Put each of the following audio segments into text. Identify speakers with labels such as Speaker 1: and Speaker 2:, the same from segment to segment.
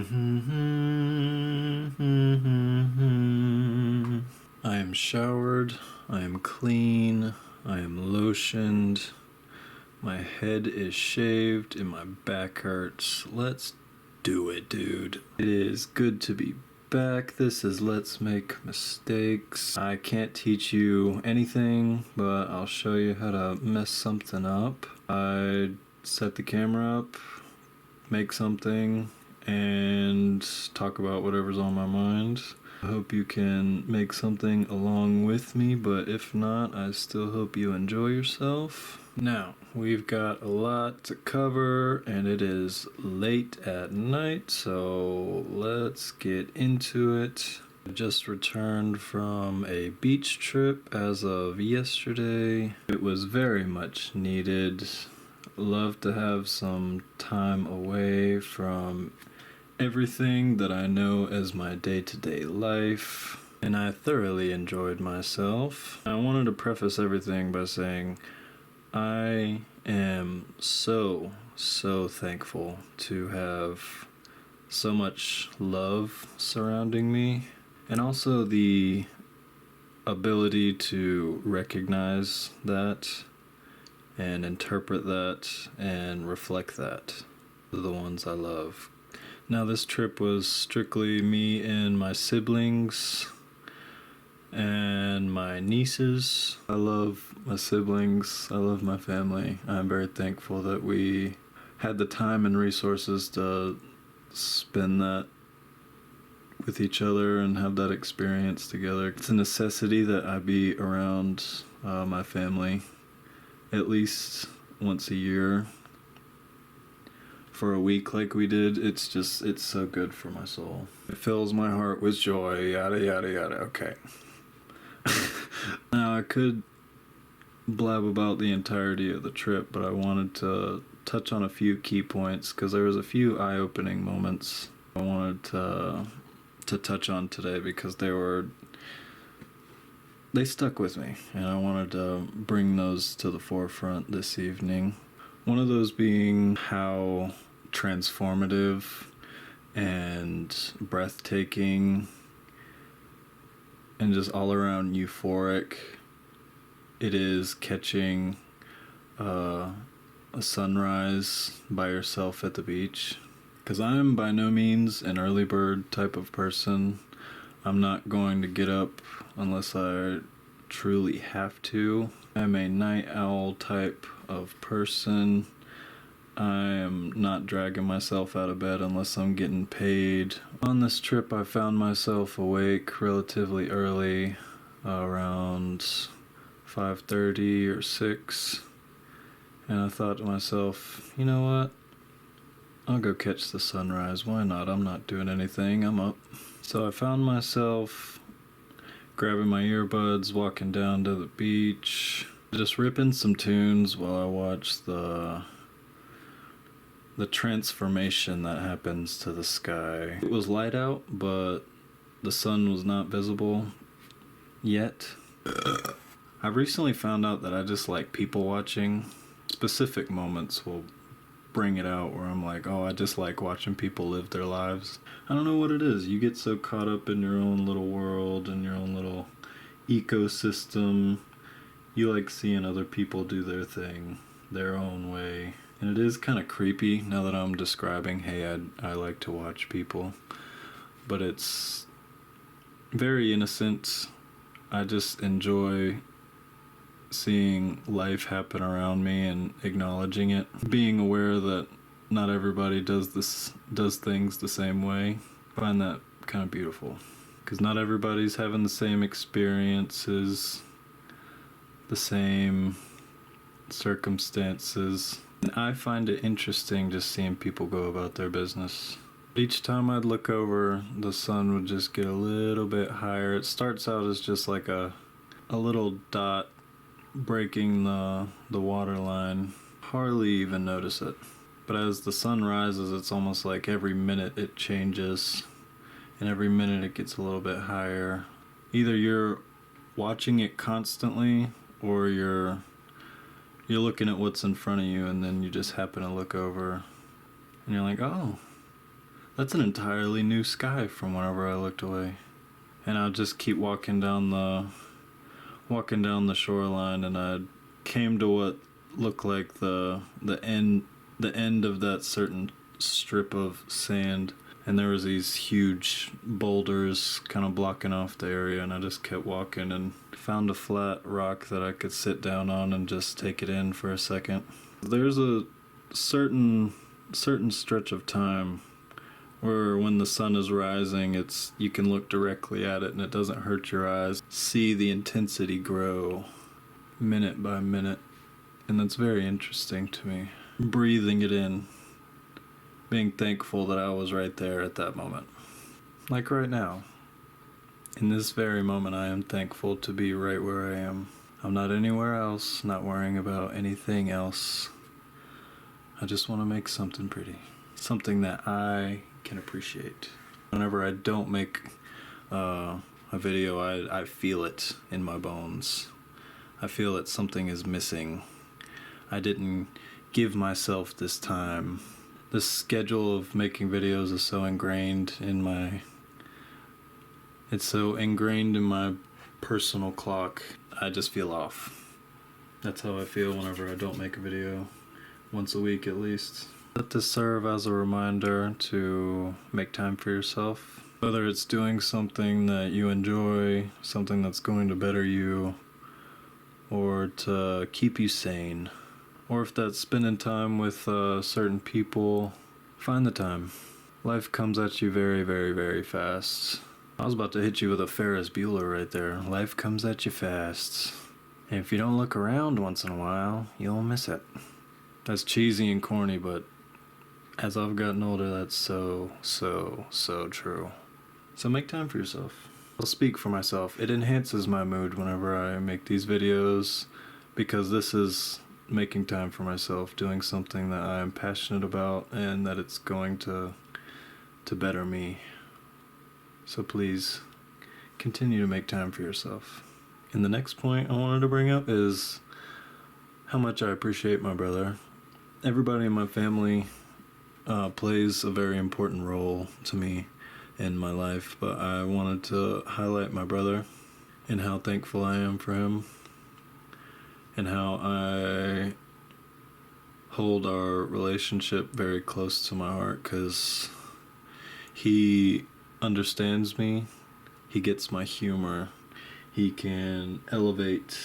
Speaker 1: I am showered, I am clean, I am lotioned, my head is shaved, and my back hurts. Let's do it, dude. It is good to be back. This is Let's Make Mistakes. I can't teach you anything, but I'll show you how to mess something up. I set the camera up, make something, and talk about whatever's on my mind. I hope you can make something along with me, but if not, I still hope you enjoy yourself. Now, we've got a lot to cover, and it is late at night, so let's get into it. I just returned from a beach trip as of yesterday. It was very much needed. Love to have some time away from everything that I know as my day-to-day life, and I thoroughly enjoyed myself. I wanted to preface everything by saying I am so thankful to have so much love surrounding me, and also the ability to recognize that and interpret that and reflect that to the ones I love. Now, this trip was strictly me and my siblings and my nieces. I love my siblings. I love my family. I'm very thankful that we had the time and resources to spend that with each other and have that experience together. It's a necessity that I be around my family at least once a year. For a week like we did, it's so good for my soul. It fills my heart with joy, yada yada yada. Okay. Now, I could blab about the entirety of the trip, but I wanted to touch on a few key points because there was a few eye-opening moments I wanted to touch on today because they stuck with me, and I wanted to bring those to the forefront this evening. One of those being how transformative and breathtaking and just all around euphoric it is catching a sunrise by yourself at the beach. Because I'm by no means an early bird type of person. I'm not going to get up unless I truly have to. I'm a night owl type of person. I am not dragging myself out of bed unless I'm getting paid. On this trip, I found myself awake relatively early, around 5:30 or 6. And I thought to myself, you know what? I'll go catch the sunrise. Why not? I'm not doing anything. I'm up. So I found myself grabbing my earbuds, walking down to the beach, just ripping some tunes while I watched the transformation that happens to the sky. It was light out, but the sun was not visible yet. I've recently found out that I just like people watching. Specific moments will bring it out where I'm like, oh, I just like watching people live their lives. I don't know what it is. You get so caught up in your own little world and your own little ecosystem. You like seeing other people do their thing their own way. And it is kind of creepy now that I'm describing, hey, I like to watch people. But it's very innocent. I just enjoy seeing life happen around me and acknowledging it. Being aware that not everybody does things the same way. I find that kind of beautiful. Because not everybody's having the same experiences, the same circumstances. And I find it interesting just seeing people go about their business. Each time I'd look over, the sun would just get a little bit higher. It starts out as just like a little dot breaking the water line. Hardly even notice it. But as the sun rises, it's almost like every minute it changes. And every minute it gets a little bit higher. Either you're watching it constantly, or you're looking at what's in front of you, and then you just happen to look over and you're like, oh, that's an entirely new sky from whenever I looked away. And I'll just keep walking down the shoreline, and I came to what looked like the end of that certain strip of sand, and there was these huge boulders kind of blocking off the area, and I just kept walking and found a flat rock that I could sit down on and just take it in for a second. There's a certain stretch of time where when the sun is rising, you can look directly at it and it doesn't hurt your eyes. See the intensity grow minute by minute, and that's very interesting to me. Breathing it in, being thankful that I was right there at that moment. Like right now. In this very moment, I am thankful to be right where I am. I'm not anywhere else, not worrying about anything else. I just want to make something pretty. Something that I can appreciate. Whenever I don't make a video, I feel it in my bones. I feel that something is missing. I didn't give myself this time. This schedule of making videos is so ingrained in my personal clock. I just feel off. That's how I feel whenever I don't make a video, once a week at least. Let this serve as a reminder to make time for yourself. Whether it's doing something that you enjoy, something that's going to better you, or to keep you sane. Or if that's spending time with certain people, find the time. Life comes at you very, very, very fast. I was about to hit you with a Ferris Bueller right there. Life comes at you fast. And if you don't look around once in a while, you'll miss it. That's cheesy and corny, but as I've gotten older, that's so true. So make time for yourself. I'll speak for myself. It enhances my mood whenever I make these videos, because this is making time for myself, doing something that I'm passionate about and that it's going to better me. So please continue to make time for yourself. And the next point I wanted to bring up is how much I appreciate my brother. Everybody in my family plays a very important role to me in my life, but I wanted to highlight my brother and how thankful I am for him, and how I hold our relationship very close to my heart, because he understands me, he gets my humor, he can elevate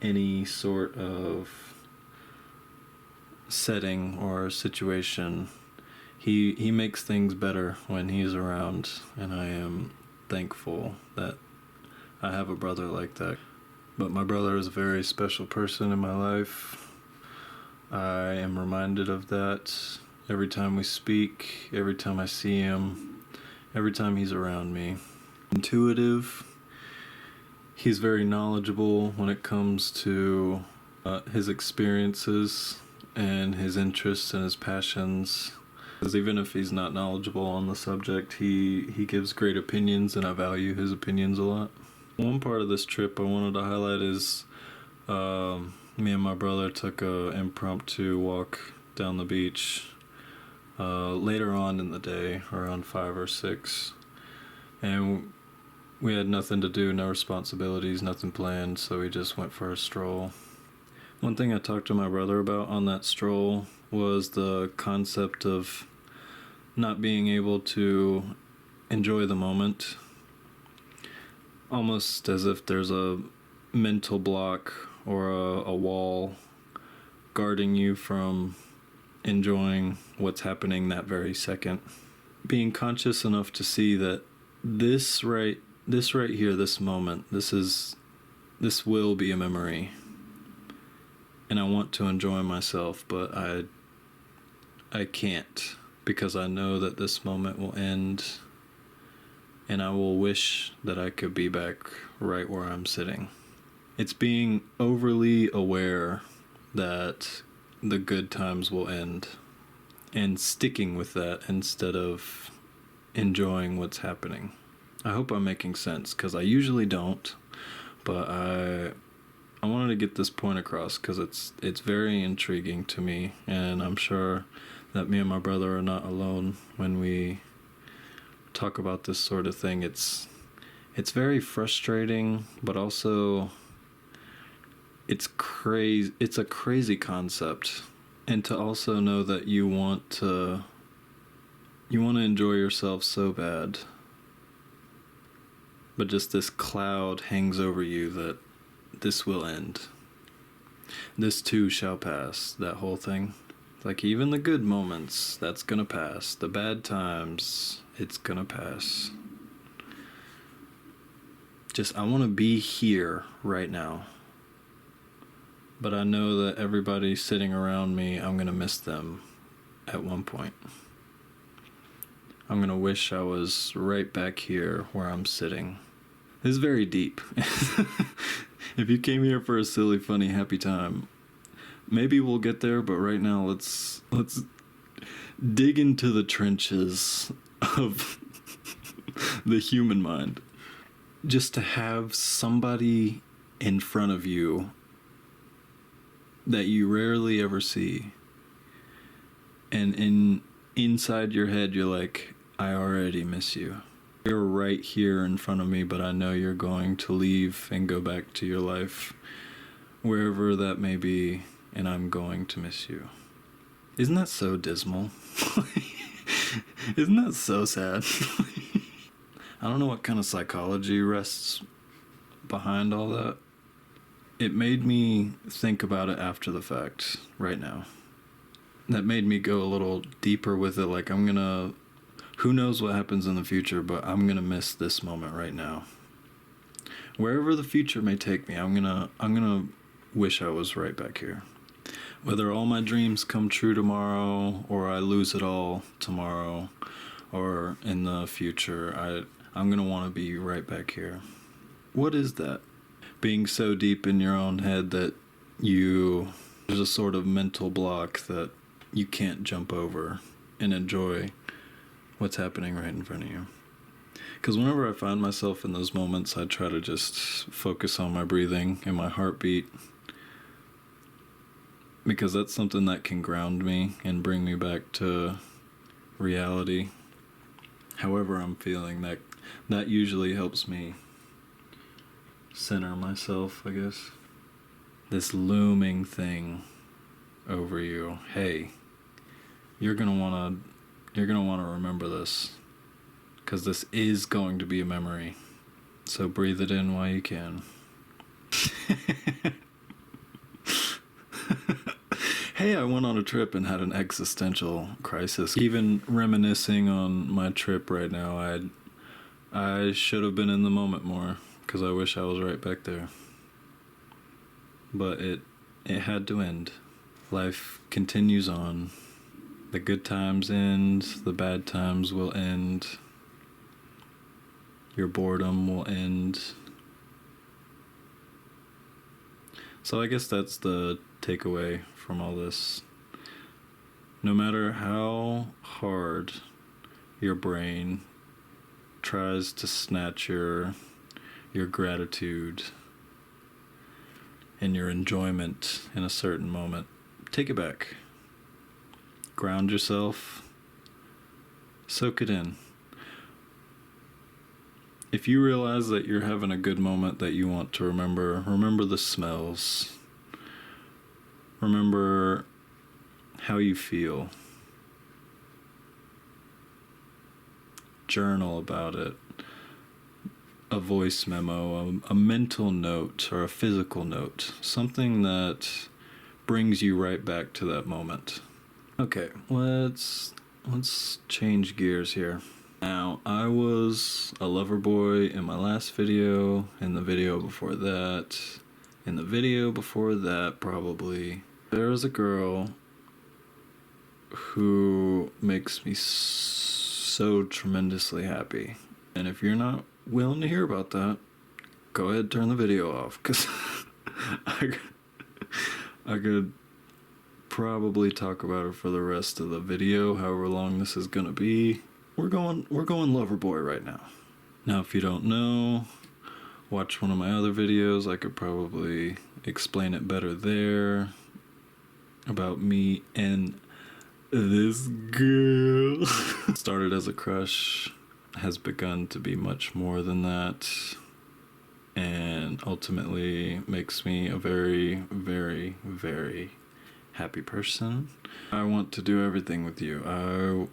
Speaker 1: any sort of setting or situation. He makes things better when he's around, and I am thankful that I have a brother like that. But my brother is a very special person in my life. I am reminded of that every time we speak, every time I see him, every time he's around me. Intuitive. He's very knowledgeable when it comes to his experiences and his interests and his passions. Because even if he's not knowledgeable on the subject, he gives great opinions, and I value his opinions a lot. One part of this trip I wanted to highlight is me and my brother took a impromptu walk down the beach later on in the day, around 5 or 6. And we had nothing to do, no responsibilities, nothing planned, so we just went for a stroll. One thing I talked to my brother about on that stroll was the concept of not being able to enjoy the moment. Almost as if there's a mental block or a wall guarding you from enjoying what's happening that very second. Being conscious enough to see that this right here, this moment, this will be a memory. And I want to enjoy myself, but I can't, because I know that this moment will end, and I will wish that I could be back right where I'm sitting. It's being overly aware that the good times will end, and sticking with that instead of enjoying what's happening. I hope I'm making sense, because I usually don't, but I wanted to get this point across because it's very intriguing to me, and I'm sure that me and my brother are not alone when we talk about this sort of thing, it's very frustrating, but also it's a crazy concept. And to also know that you want to enjoy yourself so bad, but just this cloud hangs over you that this will end. This too shall pass, that whole thing. Like, even the good moments, that's gonna pass. The bad times, it's gonna pass. Just, I want to be here right now. But I know that everybody sitting around me, I'm gonna miss them at one point. I'm gonna wish I was right back here where I'm sitting. This is very deep. If you came here for a silly, funny, happy time, maybe we'll get there, but right now let's dig into the trenches of the human mind. Just to have somebody in front of you that you rarely ever see, and inside your head you're like, I already miss you. You're right here in front of me, but I know you're going to leave and go back to your life, wherever that may be, and I'm going to miss you. Isn't that so dismal? Isn't that so sad? I don't know what kind of psychology rests behind all that. It made me think about it after the fact, right now. That made me go a little deeper with it, like who knows what happens in the future, but I'm gonna miss this moment right now. Wherever the future may take me, I'm gonna wish I was right back here. Whether all my dreams come true tomorrow, or I lose it all tomorrow, or in the future, I'm gonna want to be right back here. What is that? Being so deep in your own head that there's a sort of mental block that you can't jump over and enjoy what's happening right in front of you. Because whenever I find myself in those moments, I try to just focus on my breathing and my heartbeat, because that's something that can ground me and bring me back to reality. However I'm feeling, that usually helps me center myself, I guess. This looming thing over you. Hey, you're gonna wanna remember this, because this is going to be a memory. So breathe it in while you can. Hey, I went on a trip and had an existential crisis. Even reminiscing on my trip right now, I should have been in the moment more, because I wish I was right back there. But it had to end. Life continues on. The good times end, the bad times will end. Your boredom will end. So I guess that's the takeaway from all this. No matter how hard your brain tries to snatch your gratitude and your enjoyment in a certain moment, take it back. Ground yourself. Soak it in. If you realize that you're having a good moment that you want to remember the smells. Remember how you feel. Journal about it. A voice memo, a mental note, or a physical note. Something that brings you right back to that moment. Okay, let's change gears here. Now, I was a lover boy in my last video, in the video before that, in the video before that probably. There was a girl who makes me so tremendously happy. And if you're not willing to hear about that, go ahead, turn the video off, because I could probably talk about her for the rest of the video, however long this is gonna be. We're going lover boy right now. Now, if you don't know, watch one of my other videos. I could probably explain it better there about me and this girl. Started as a crush, has begun to be much more than that, and ultimately makes me a very, very, very happy person. I want to do everything with you. I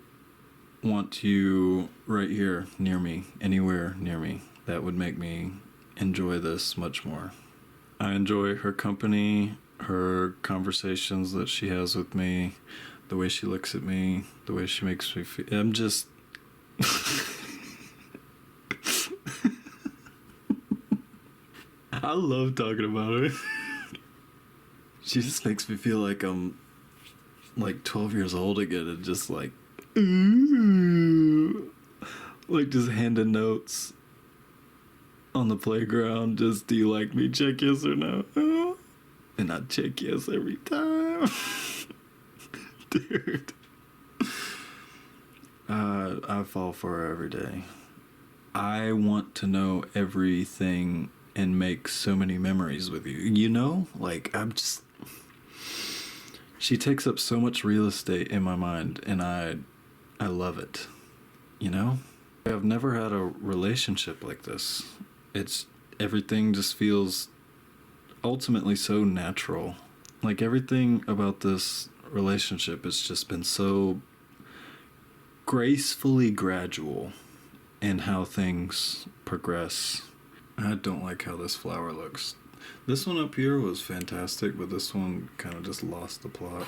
Speaker 1: want you right here near me, anywhere near me. That would make me enjoy this much more. I enjoy her company, her conversations that she has with me, the way she looks at me, the way she makes me feel. I'm just... I love talking about her. She just makes me feel like I'm like 12 years old again, and just like, ooh, like just handing notes on the playground. Just, do you like me? Check yes or no. And I check yes every time. Dude, I fall for her every day. I want to know everything and make so many memories with you. You know, like, she takes up so much real estate in my mind, and I love it. You know, I've never had a relationship like this. Everything just feels ultimately so natural. Like, everything about this relationship has just been so gracefully gradual in how things progress. I don't like how this flower looks. This one up here was fantastic, but this one kind of just lost the plot.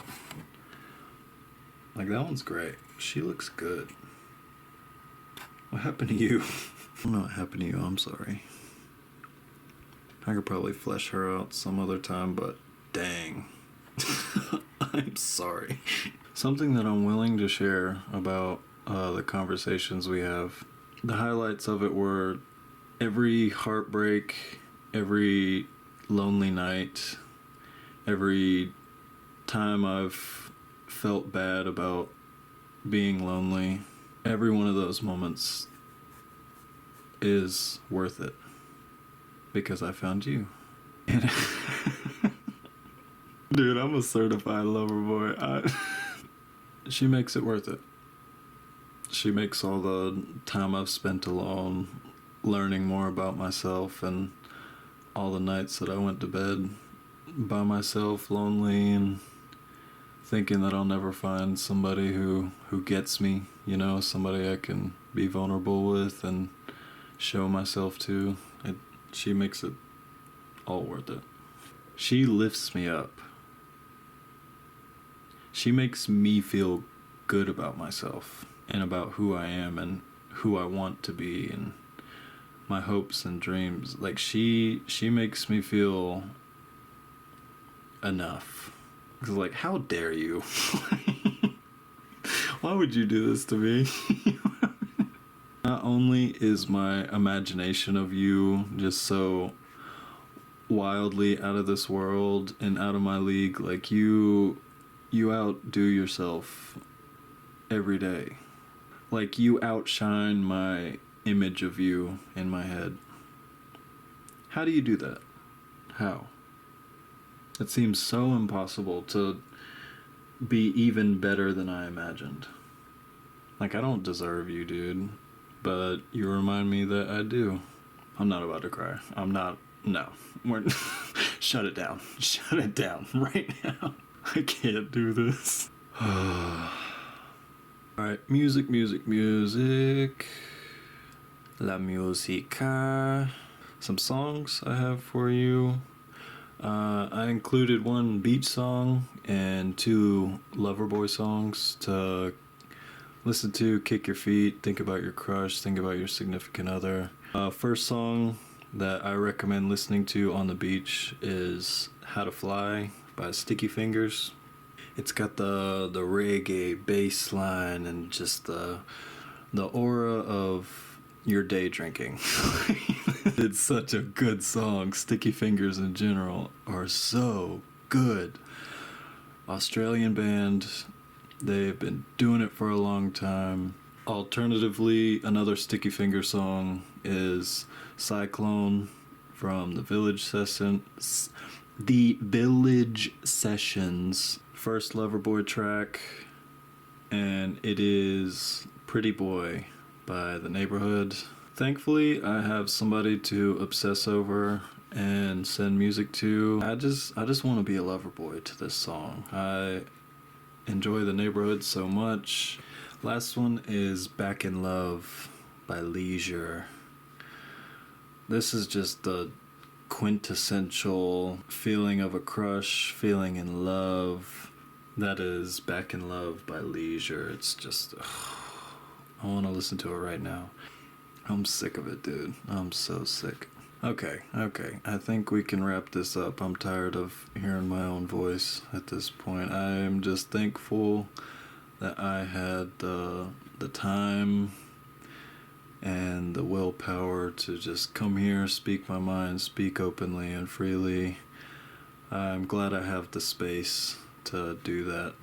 Speaker 1: Like, that one's great. She looks good. What happened to you? I don't know what happened to you. I'm sorry. I could probably flesh her out some other time, but dang. I'm sorry. Something that I'm willing to share about the conversations we have. The highlights of it were every heartbreak, every lonely night, every time I've felt bad about being lonely. Every one of those moments is worth it because I found you. Dude, I'm a certified lover boy. She makes it worth it. She makes all the time I've spent alone learning more about myself, and all the nights that I went to bed by myself, lonely, and thinking that I'll never find somebody who gets me, you know, somebody I can be vulnerable with and show myself to. She makes it all worth it. She lifts me up. She makes me feel good about myself and about who I am and who I want to be and my hopes and dreams. Like, she makes me feel enough. Cause, like, how dare you? Why would you do this to me? Not only is my imagination of you just so wildly out of this world and out of my league, like, you outdo yourself every day. Like, you outshine my image of you in my head. How do you do that? How? It seems so impossible to be even better than I imagined. Like, I don't deserve you, dude, but you remind me that I do. I'm not about to cry. I'm not. No. Shut it down. Shut it down right now. I can't do this. Alright, music. La musica. Some songs I have for you. I included one beach song and 2 Loverboy songs to listen to, kick your feet, think about your crush, think about your significant other. First song that I recommend listening to on the beach is How to Fly by Sticky Fingers. It's got the reggae bass line and just the aura of your day drinking. It's such a good song. Sticky Fingers in general are so good. Australian band. They've been doing it for a long time. Alternatively, another Sticky Finger song is Cyclone from The Village Sessions. First Loverboy track, and it is Pretty Boy by the neighborhood. Thankfully, I have somebody to obsess over and send music to. I just want to be a lover boy to this song. I enjoy the neighborhood so much. Last one is Back in Love by Leisure. This is just the quintessential feeling of a crush, feeling in love. That is Back in Love by Leisure. It's just, I want to listen to it right now. I'm sick of it, dude. I'm so sick. Okay. I think we can wrap this up. I'm tired of hearing my own voice at this point. I am just thankful that I had the time and the willpower to just come here, speak my mind, speak openly and freely. I'm glad I have the space to do that.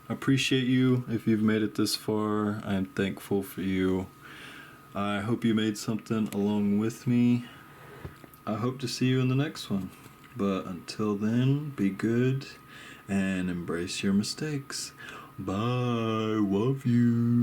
Speaker 1: I appreciate you if you've made it this far. I am thankful for you. I hope you made something along with me. I hope to see you in the next one. But until then, be good and embrace your mistakes. Bye. Love you.